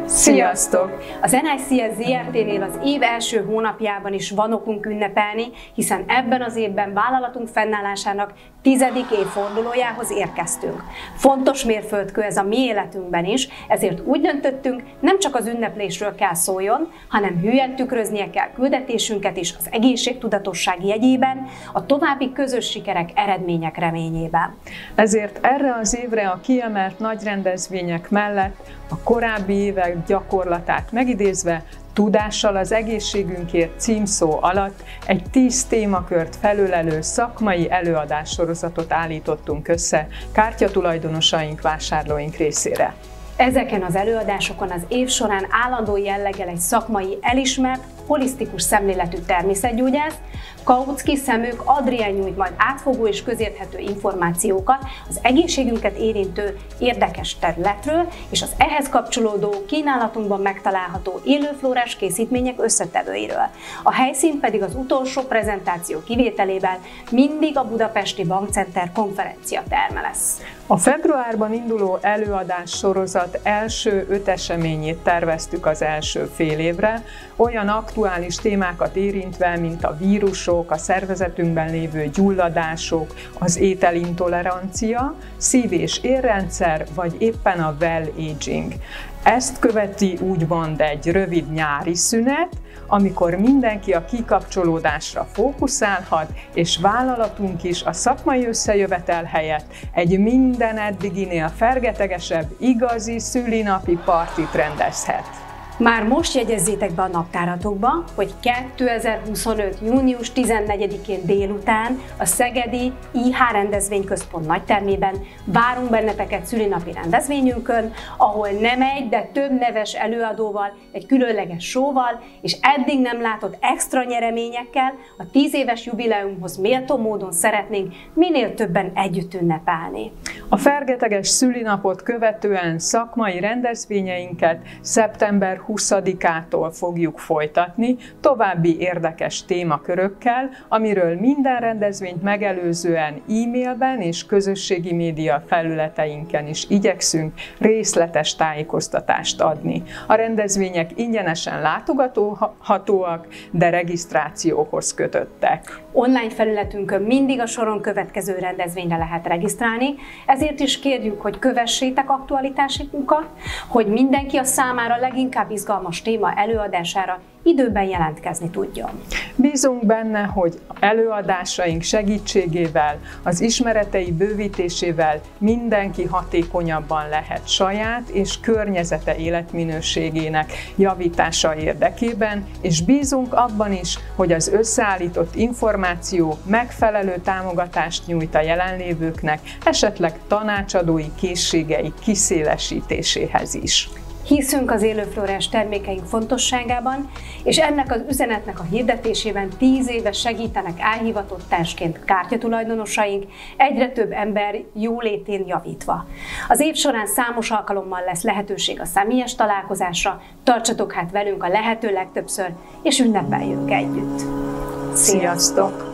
Sziasztok! Az NICS Zrt-nél az év első hónapjában is van okunk ünnepelni, hiszen ebben az évben vállalatunk fennállásának 10. évfordulójához érkeztünk. Fontos mérföldkő ez a mi életünkben is, ezért úgy döntöttünk, nem csak az ünneplésről kell szóljon, hanem hülyen tükröznie kell küldetésünket is az egészségtudatosság jegyében, a további közös sikerek, eredmények reményében. Ezért erre az évre a kiemelt nagy rendezvények mellett a korábbi évek gyakorlatát megidézve, Tudással az egészségünkért címszó alatt egy 10 témakört felölelő szakmai előadássorozatot állítottunk össze kártyatulajdonosaink, vásárlóink részére. Ezeken az előadásokon az év során állandó jelleggel egy szakmai, elismert, holisztikus szemléletű természetgyógyász, Kautsky Szemők Adrien nyújt majd átfogó és közérthető információkat az egészségünket érintő érdekes területről és az ehhez kapcsolódó kínálatunkban megtalálható élőflórás készítmények összetevőiről. A helyszín pedig az utolsó prezentáció kivételével mindig a Budapesti Bankcenter konferenciaterme lesz. A februárban induló előadás sorozat első 5 eseményét terveztük az első fél évre, olyan aktuális témákat érintve, mint a vírusok, a szervezetünkben lévő gyulladások, az ételintolerancia, szív- és érrendszer, vagy éppen a well aging. Ezt követi úgymond egy rövid nyári szünet, amikor mindenki a kikapcsolódásra fókuszálhat, és vállalatunk is a szakmai összejövetel helyett egy minden eddiginél fergetegesebb, igazi szülinapi partit rendezhet. Már most jegyezzétek be a naptáratokba, hogy 2025. június 14-én délután a szegedi IH rendezvényközpont nagytermében várunk benneteket szülinapi rendezvényünkön, ahol nem egy, de több neves előadóval, egy különleges showval és eddig nem látott extra nyereményekkel a 10 éves jubileumhoz méltó módon szeretnénk minél többen együtt ünnepelni. A fergeteges szülinapot követően szakmai rendezvényeinket szeptember 20-ától fogjuk folytatni további érdekes témakörökkel, amiről minden rendezvényt megelőzően e-mailben és közösségi média felületeinken is igyekszünk részletes tájékoztatást adni. A rendezvények ingyenesen látogathatóak, de regisztrációhoz kötöttek. Online felületünkön mindig a soron következő rendezvényre lehet regisztrálni, ezért is kérjük, hogy kövessétek aktualitásunkat, hogy mindenki a számára leginkább izgalmas téma előadására időben jelentkezni tudjon. Bízunk benne, hogy előadásaink segítségével, az ismeretei bővítésével mindenki hatékonyabban lehet saját és környezete életminőségének javítása érdekében, és bízunk abban is, hogy az összeállított információ megfelelő támogatást nyújt a jelenlévőknek, esetleg tanácsadói készségeik kiszélesítéséhez is. Hiszünk az élőflórás termékeink fontosságában, és ennek az üzenetnek a hirdetésében 10 éve segítenek elhivatott társként kártyatulajdonosaink, egyre több ember jólétén javítva. Az év során számos alkalommal lesz lehetőség a személyes találkozásra, tartsatok hát velünk a lehető legtöbbször, és ünnepeljünk együtt! Sziasztok!